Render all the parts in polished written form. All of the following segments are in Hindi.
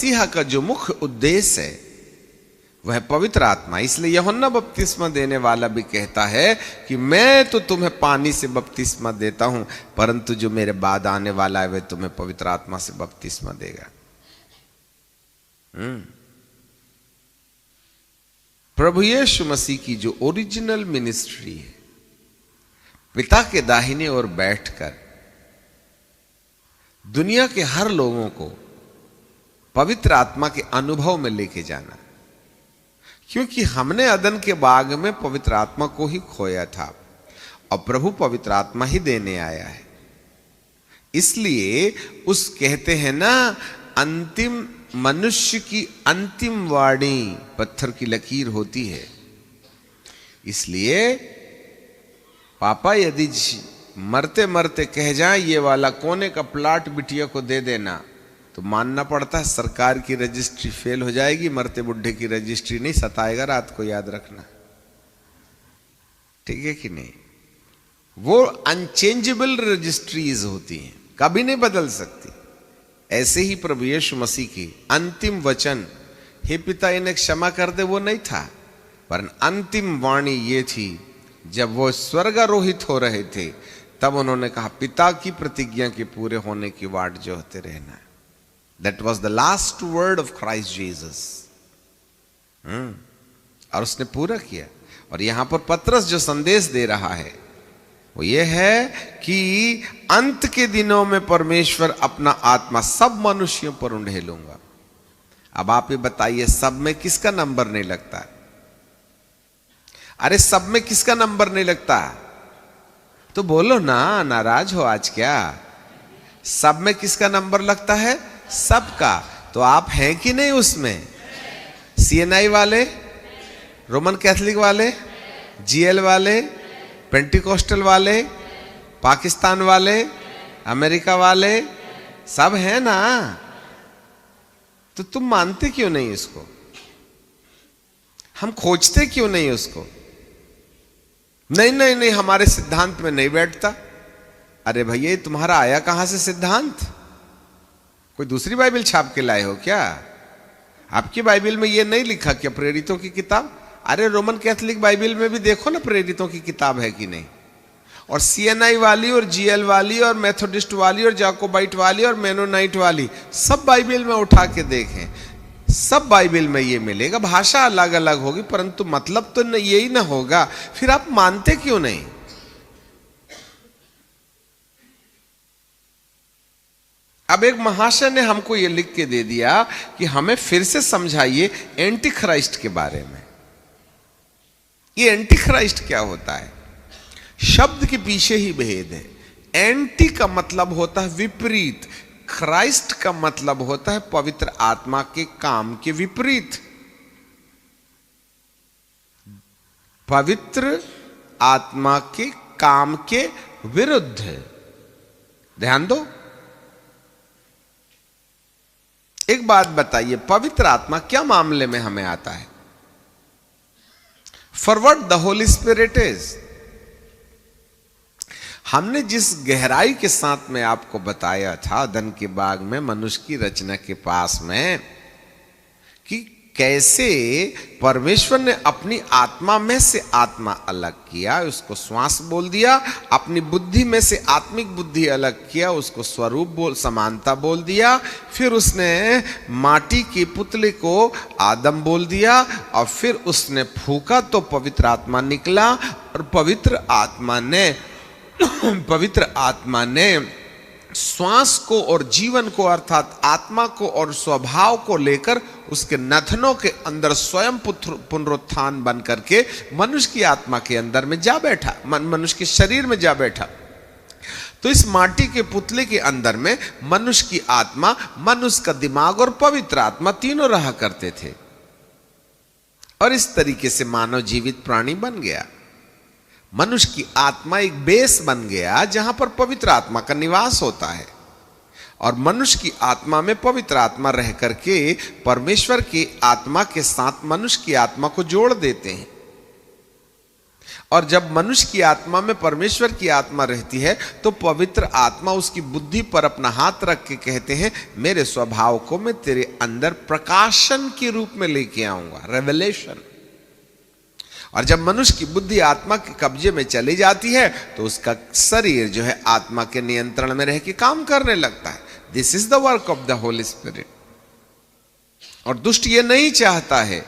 मसीहा का जो मुख्य उद्देश्य है वह पवित्र आत्मा। इसलिए यूहन्ना बपतिस्मा देने वाला भी कहता है कि मैं तो तुम्हें पानी से बपतिस्मा देता हूं, परंतु जो मेरे बाद आने वाला है वह तुम्हें पवित्र आत्मा से बपतिस्मा देगा। प्रभु यीशु मसीह की जो ओरिजिनल मिनिस्ट्री है, पिता के दाहिने ओर बैठकर दुनिया के हर लोगों को पवित्र आत्मा के अनुभव में लेके जाना, क्योंकि हमने अदन के बाग में पवित्र आत्मा को ही खोया था और प्रभु पवित्र आत्मा ही देने आया है। इसलिए उस कहते हैं ना, अंतिम मनुष्य की अंतिम वाणी पत्थर की लकीर होती है। इसलिए पापा यदि मरते मरते कह जाए ये वाला कोने का प्लाट बिटिया को दे देना, तो मानना पड़ता है सरकार की रजिस्ट्री फेल हो जाएगी, मरते बुढ़े की रजिस्ट्री नहीं सताएगा रात को, याद रखना, ठीक है कि नहीं। वो अनचेंजेबल रजिस्ट्रीज होती हैं, कभी नहीं बदल सकती। ऐसे ही प्रभु यीशु मसीह की अंतिम वचन, हे पिता इन्हें क्षमा कर दे, वो नहीं था, पर अंतिम वाणी ये थी जब वो स्वर्गारोहित हो रहे थे, तब उन्होंने कहा पिता की प्रतिज्ञा के पूरे होने की वाट जो होते रहना। That was the last word of Christ Jesus. और उसने पूरा किया। और यहां पर पतरस जो संदेश दे रहा है वो ये है कि अंत के दिनों में परमेश्वर अपना आत्मा सब मनुष्यों पर उंडेलूंगा। अब आप ये बताइए, सब में किसका नंबर नहीं लगता? अरे सब में किसका नंबर नहीं लगता? तो बोलो ना, नाराज हो आज क्या? सब में किसका नंबर लगता है? सबका। तो आप हैं कि नहीं उसमें? सीएनआई वाले, रोमन कैथोलिक वाले, जीएल वाले, पेंटिकोस्टल वाले, पाकिस्तान वाले, अमेरिका वाले, सब हैं ना। तो तुम मानते क्यों नहीं इसको? हम खोजते क्यों नहीं उसको? नहीं नहीं नहीं, हमारे सिद्धांत में नहीं बैठता। अरे भैया, तुम्हारा आया कहां से सिद्धांत? कोई दूसरी बाइबल छाप के लाए हो क्या? आपकी बाइबल में यह नहीं लिखा क्या प्रेरितों की किताब? अरे रोमन कैथोलिक बाइबल में भी देखो ना प्रेरितों की किताब है कि नहीं। और सीएनआई वाली और जीएल वाली और मेथोडिस्ट वाली और जाकोबाइट वाली और मेनोनाइट वाली सब बाइबल में उठा के देखें, सब बाइबल में ये मिलेगा। भाषा अलग अलग होगी परंतु मतलब तो यही ना होगा। फिर आप मानते क्यों नहीं? अब एक महाशय ने हमको ये लिख के दे दिया कि हमें फिर से समझाइए एंटी क्राइस्ट के बारे में। ये एंटी क्राइस्ट क्या होता है? शब्द के पीछे ही भेद है। एंटी का मतलब होता है विपरीत, क्राइस्ट का मतलब होता है पवित्र आत्मा के काम के विपरीत। पवित्र आत्मा के काम के विरुद्ध। ध्यान दो। एक बात बताइए, पवित्र आत्मा क्या मामले में हमें आता है? For what the Holi spirit is. हमने जिस गहराई के साथ में आपको बताया था अदन के बाग में मनुष्य की रचना के पास में, कि कैसे परमेश्वर ने अपनी आत्मा में से आत्मा अलग किया, उसको श्वास बोल दिया, अपनी बुद्धि में से आत्मिक बुद्धि अलग किया, उसको स्वरूप समानता बोल दिया, फिर उसने माटी के पुतले को आदम बोल दिया और फिर उसने फूका तो पवित्र आत्मा निकला। और पवित्र आत्मा ने श्वास को और जीवन को अर्थात आत्मा को और स्वभाव को लेकर उसके नथनों के अंदर स्वयं पुनरुत्थान बन करके मनुष्य की आत्मा के अंदर में जा बैठा, मनुष्य के शरीर में जा बैठा। तो इस माटी के पुतले के अंदर में मनुष्य की आत्मा, मनुष्य का दिमाग और पवित्र आत्मा तीनों रहा करते थे। और इस तरीके से मानव जीवित प्राणी बन गया। मनुष्य की आत्मा एक बेस बन गया जहां पर पवित्र आत्मा का निवास होता है। और मनुष्य की आत्मा में पवित्र आत्मा रह करके परमेश्वर की आत्मा के साथ मनुष्य की आत्मा को जोड़ देते हैं। और जब मनुष्य की आत्मा में परमेश्वर की आत्मा रहती है तो पवित्र आत्मा उसकी बुद्धि पर अपना हाथ रख के कहते हैं, मेरे स्वभाव को मैं तेरे अंदर प्रकाशन के रूप में लेके आऊंगा, रेवलेशन। और जब मनुष्य की बुद्धि आत्मा के कब्जे में चली जाती है तो उसका शरीर जो है आत्मा के नियंत्रण में रह के काम करने लगता है। This is the work of the Holi spirit. और दुष्ट ये नहीं चाहता है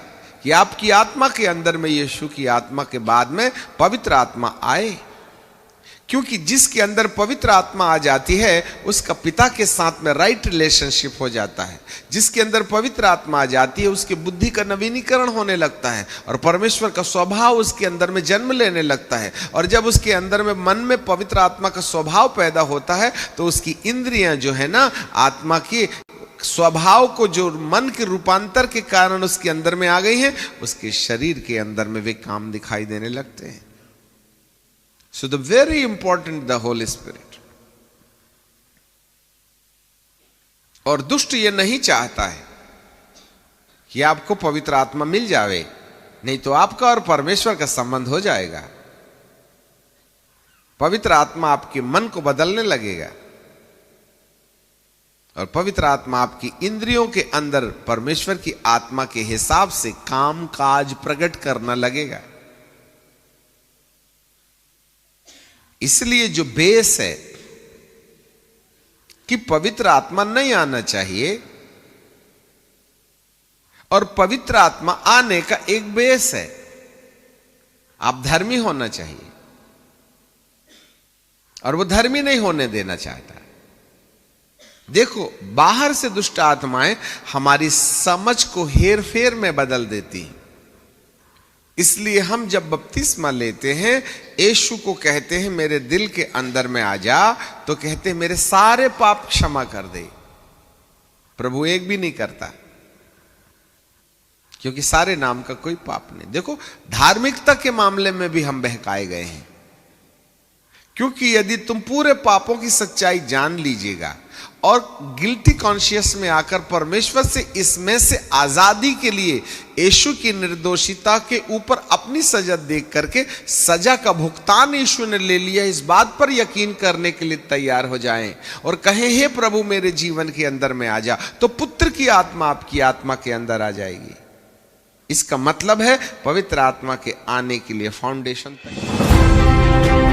कि आपकी आत्मा के अंदर में यीशु की आत्मा के बाद में पवित्र आत्मा आए, क्योंकि जिसके अंदर पवित्र आत्मा आ जाती है उसका पिता के साथ में राइट रिलेशनशिप हो जाता है। जिसके अंदर पवित्र आत्मा आ जाती है उसकी बुद्धि का नवीनीकरण होने लगता है और परमेश्वर का स्वभाव उसके अंदर में जन्म लेने लगता है। और जब उसके अंदर में मन में पवित्र आत्मा का स्वभाव पैदा होता है तो उसकी इंद्रियां जो है ना, आत्मा की स्वभाव को जो मन के रूपांतर के कारण उसके अंदर में आ गई है, उसके शरीर के अंदर में वे काम दिखाई देने लगते हैं। So the very important the Holy Spirit। और दुष्ट ये नहीं चाहता है कि आपको पवित्र आत्मा मिल जावे, नहीं तो आपका और परमेश्वर का संबंध हो जाएगा। पवित्र आत्मा आपके मन को बदलने लगेगा और पवित्र आत्मा आपकी इंद्रियों के अंदर परमेश्वर की आत्मा के हिसाब से काम काज प्रकट करना लगेगा। इसलिए जो बेस है कि पवित्र आत्मा नहीं आना चाहिए और पवित्र आत्मा आने का एक बेस है, आप धर्मी होना चाहिए और वो धर्मी नहीं होने देना चाहता। देखो, बाहर से दुष्ट आत्माएं हमारी समझ को हेर फेर में बदल देती हैं। इसलिए हम जब बपतिस्मा लेते हैं, यीशु को कहते हैं मेरे दिल के अंदर में आ जा, तो कहते हैं मेरे सारे पाप क्षमा कर दे। प्रभु एक भी नहीं करता, क्योंकि सारे नाम का कोई पाप नहीं। देखो, धार्मिकता के मामले में भी हम बहकाए गए हैं, क्योंकि यदि तुम पूरे पापों की सच्चाई जान लीजिएगा और गिल्टी कॉन्शियस में आकर परमेश्वर से इसमें से आजादी के लिए यीशु की निर्दोषिता के ऊपर अपनी सजा देख करके सजा का भुगतान यीशु ने ले लिया, इस बात पर यकीन करने के लिए तैयार हो जाएं और कहें हे प्रभु मेरे जीवन के अंदर में आ जा, तो पुत्र की आत्मा आपकी आत्मा के अंदर आ जाएगी। इसका मतलब है पवित्र आत्मा के आने के लिए फाउंडेशन तैयार।